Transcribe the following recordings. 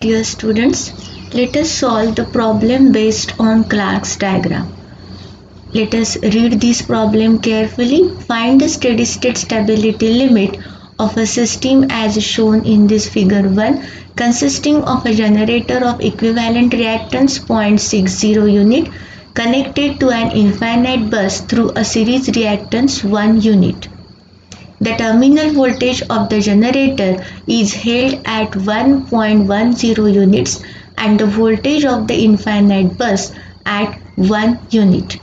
Dear students, let us solve the problem based on Clark's diagram. Let us read this problem carefully. Find the steady state stability limit of a system as shown in this figure 1, consisting of a generator of equivalent reactance 0.60 unit connected to an infinite bus through a series reactance 1 unit. The terminal voltage of the generator is held at 1.10 units and the voltage of the infinite bus at 1 unit.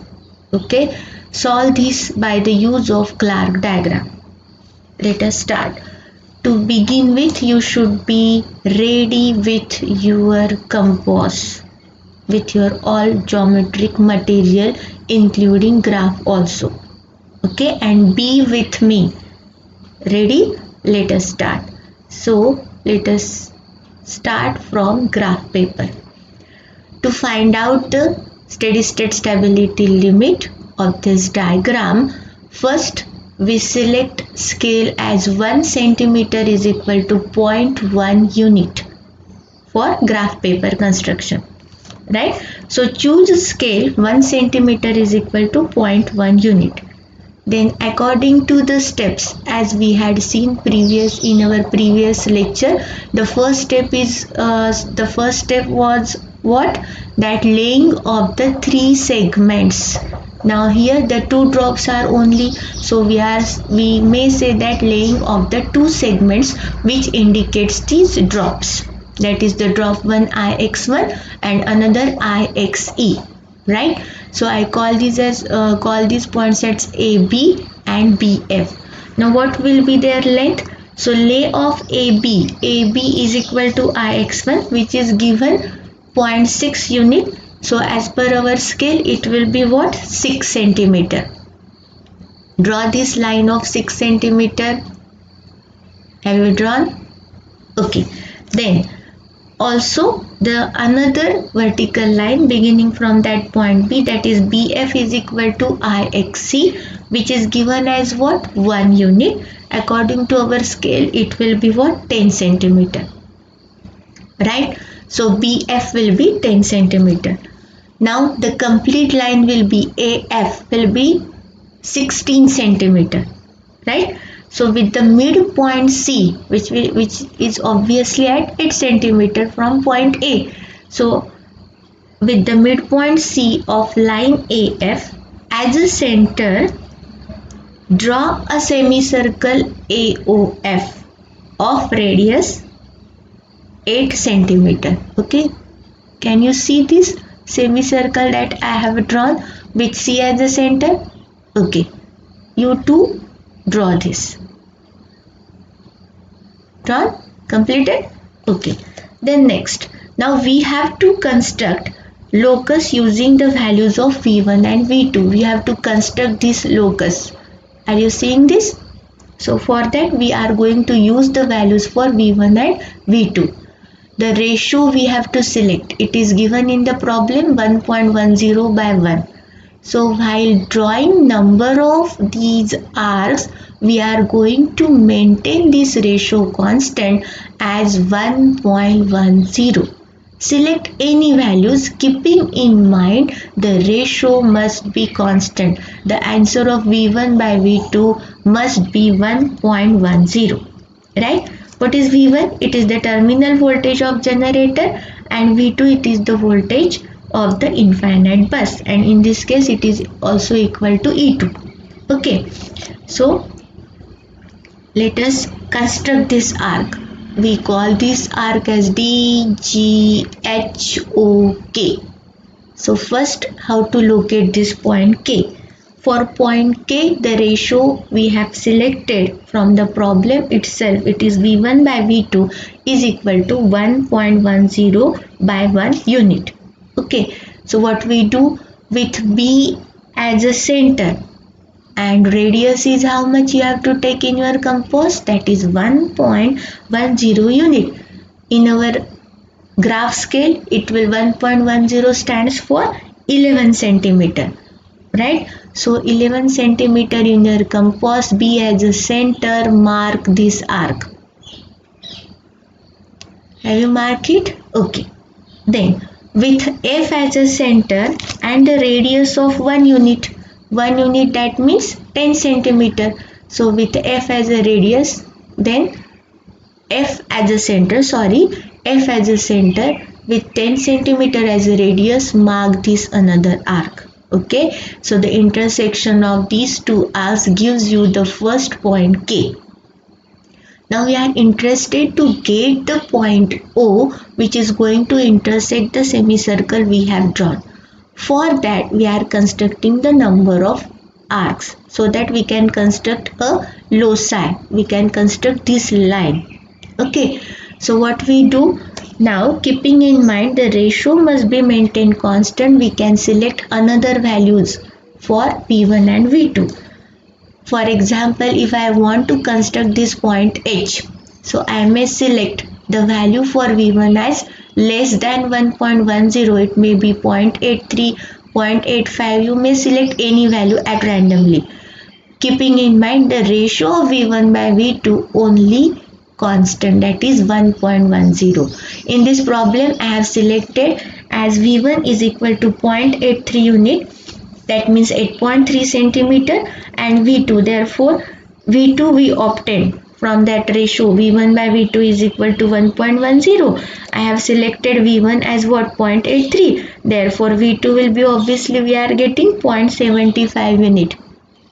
Okay, solve this by the use of Clark diagram. Let us start. To begin with, you should be ready with your compass, with your all geometric material including graph also. Okay, and be with me. Ready? Let us start. So let us start from graph paper. To find out the steady state stability limit of this diagram, first we select scale as 1 centimeter is equal to 0.1 unit for graph paper construction. Right? So choose scale 1 centimeter is equal to 0.1 unit. Then according to the steps as we had seen in our previous lecture, the first step was what? That laying of the 3 segments. Now here the 2 drops are only, so we may say that laying of the 2 segments which indicates these drops. That is the drop 1 IX1 and another IXE. Right? So I call these points as AB and BF. Now what will be their length? So lay of AB is equal to IX1 which is given 0.6 unit. So as per our scale it will be what? 6 centimeter. Draw this line of 6 centimeter. Have you drawn? Okay. Then also the another vertical line beginning from that point B, that is BF is equal to IXC, which is given as what? 1 unit. According to our scale it will be what? 10 centimeter. Right? So BF will be 10 centimeter. Now the complete line will be AF will be 16 centimeter. Right? So with the midpoint C, which is obviously at 8 centimeter from point A. So with the midpoint C of line AF as a center, draw a semicircle AOF of radius 8 centimeter. Okay, can you see this semicircle that I have drawn with C as the center? Okay, you too draw this. Drawn? Completed? Okay. Then next, now we have to construct locus using the values of V1 and V2. We have to construct this locus. Are you seeing this? So for that we are going to use the values for V1 and V2. The ratio we have to select. It is given in the problem 1.10 by 1. So while drawing number of these arcs, we are going to maintain this ratio constant as 1.10. Select any values keeping in mind the ratio must be constant. The answer of V1 by V2 must be 1.10. Right? What is V1? It is the terminal voltage of generator, and V2 it is the voltage of the infinite bus, and in this case it is also equal to E2. Okay, so let us construct this arc. We call this arc as DGHOK. So first, how to locate this point K? For point K, the ratio we have selected from the problem itself, it is V1 by V2 is equal to 1.10 by 1 unit. Okay, so what we do with B as a center and radius is how much you have to take in your compass, that is 1.10 unit. In our graph scale it will 1.10 stands for 11 centimeter. Right? So 11 centimeter in your compass, B as a center, mark this arc. Have you marked it? Okay. Then with F as a center and a radius of 1 unit. 1 unit, that means 10 centimeter. So with F as a radius, then F as a center, F as a center with 10 centimeter as a radius, mark this another arc. Okay, so the intersection of these two arcs gives you the first point K. Now we are interested to get the point O, which is going to intersect the semicircle we have drawn. For that we are constructing the number of arcs so that we can construct a loci. We can construct this line. Okay, so what we do now, keeping in mind the ratio must be maintained constant, we can select another values for V1 and V2. For example, if I want to construct this point H, so I may select the value for V1 as less than 1.10, it may be 0.83, 0.85, you may select any value at randomly. Keeping in mind the ratio of V1 by V2 only constant, that is 1.10. In this problem I have selected as V1 is equal to 0.83 unit, that means 8.3 centimeter, and V2, therefore V2 we obtained from that ratio V1 by V2 is equal to 1.10. I have selected V1 as what, 0.83, therefore V2 will be, obviously we are getting 0.75 unit.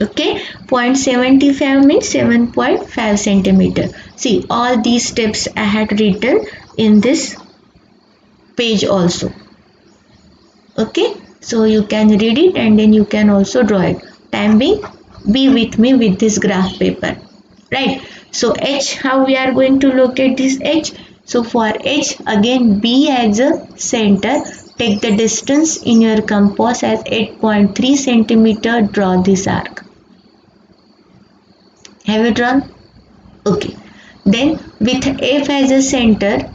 Okay, 0.75 means 7.5 centimeter. See, all these steps I had written in this page also. Okay, so you can read it and then you can also draw it. Time being, be with me with this graph paper, right? So H, how we are going to locate this H? So for H, again B as a center, take the distance in your compass as 8.3 centimeter, draw this arc. Have you drawn? Okay. Then with F as a center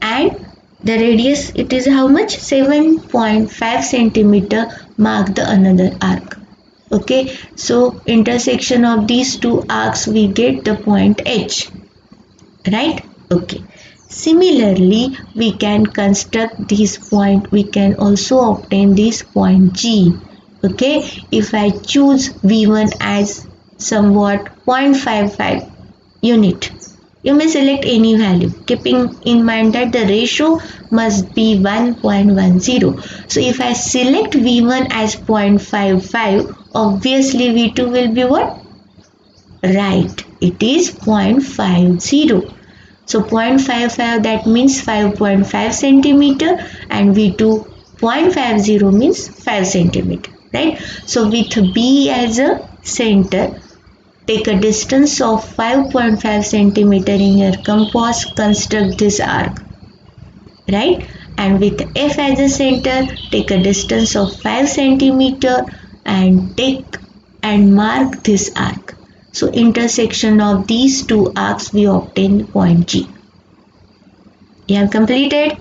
and the radius, it is how much? 7.5 centimeter, mark the another arc. Okay, so intersection of these two arcs we get the point H, right? Okay, similarly we can construct this point, we can also obtain this point G. Okay, if I choose V1 as somewhat 0.55 unit, you may select any value, keeping in mind that the ratio must be 1.10. So if I select V1 as 0.55, obviously V2 will be what? Right, it is 0.50. So 0.55, that means 5.5 centimeter, and V2 0.50 means 5 centimeter, right? So with B as a center, take a distance of 5.5 centimeter in your compass, construct this arc, right? And with F as a center, take a distance of 5 centimeter and take and mark this arc. So intersection of these two arcs we obtain point G. You have completed,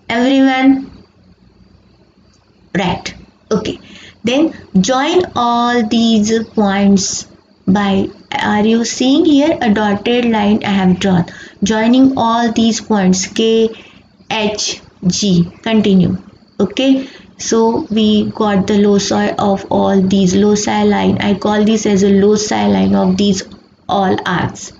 everyone? Right. Okay. Then join all these points by, are you seeing here a dotted line I have drawn? Joining all these points K, H, G. Continue. Okay. So we got the loci of all these, loci line. I call this as a loci line of these all arcs.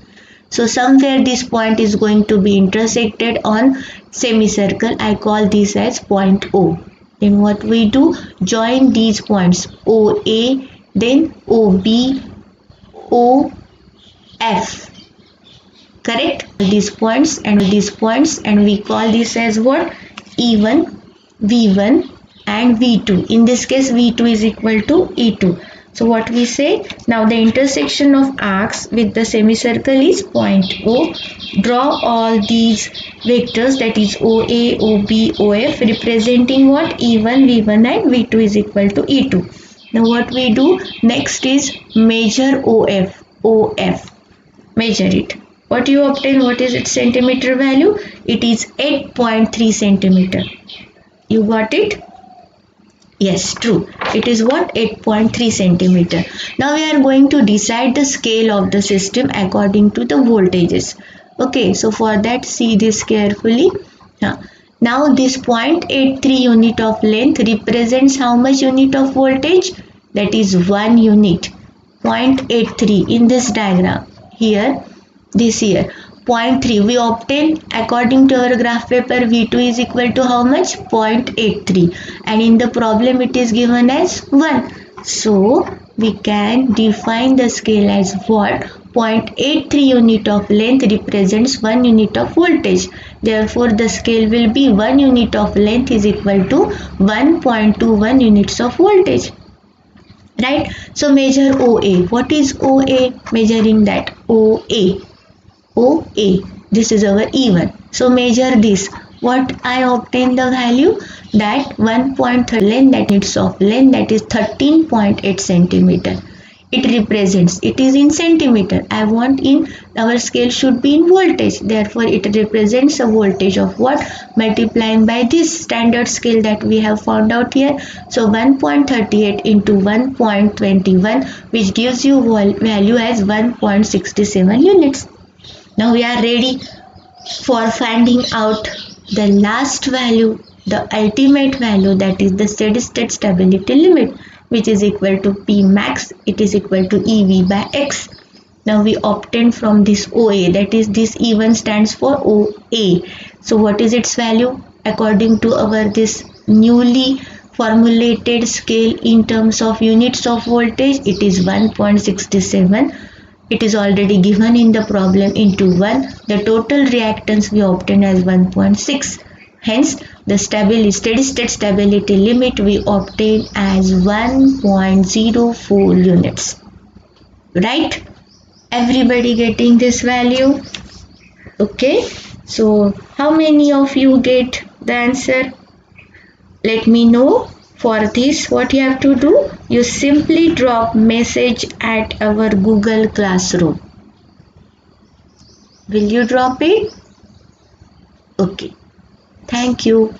So somewhere this point is going to be intersected on semicircle. I call this as point O. Then what we do? Join these points OA, then OB, OF. Correct? These points and we call this as what? E1, V1 and V2. In this case V2 is equal to E2. So what we say? Now the intersection of arcs with the semicircle is point O. Draw all these vectors, that is OA, OB, OF, representing what? E1, V1 and V2 is equal to E2. Now what we do? Next is measure OF. Measure it. What you obtain? What is its centimeter value? It is 8.3 centimeter. You got it? Yes, true. It is what? 8.3 centimeter. Now we are going to decide the scale of the system according to the voltages. Okay, so for that see this carefully. Now this 0.83 unit of length represents how much unit of voltage? That is 1 unit. 0.83 in this diagram. Here, this here. 0.3 we obtain according to our graph paper V2 is equal to how much? 0.83, and in the problem it is given as 1. So we can define the scale as what? 0.83 unit of length represents 1 unit of voltage. Therefore, the scale will be 1 unit of length is equal to 1.21 units of voltage. Right? So measure OA. What is OA? Measuring that OA. OA. This is our E1. So measure this. What I obtain the value? That 1.3 length, that units of length, that is 13.8 centimeter. It represents, it is in centimeter. I want in, our scale should be in voltage. Therefore, it represents a voltage of what? Multiplying by this standard scale that we have found out here. So 1.38 into 1.21, which gives you value as 1.67 units. Now we are ready for finding out the last value, the ultimate value, that is the steady state stability limit, which is equal to P max, it is equal to EV by X. Now we obtain from this OA, that is this E1 stands for OA. So what is its value? According to our this newly formulated scale in terms of units of voltage, it is 1.67. It is already given in the problem into 1. The total reactance we obtain as 1.6. Hence, the steady state stability limit we obtain as 1.04 units. Right? Everybody getting this value? Okay. So, how many of you get the answer? Let me know. For this, what you have to do? You simply drop message at our Google Classroom. Will you drop it? Okay. Thank you.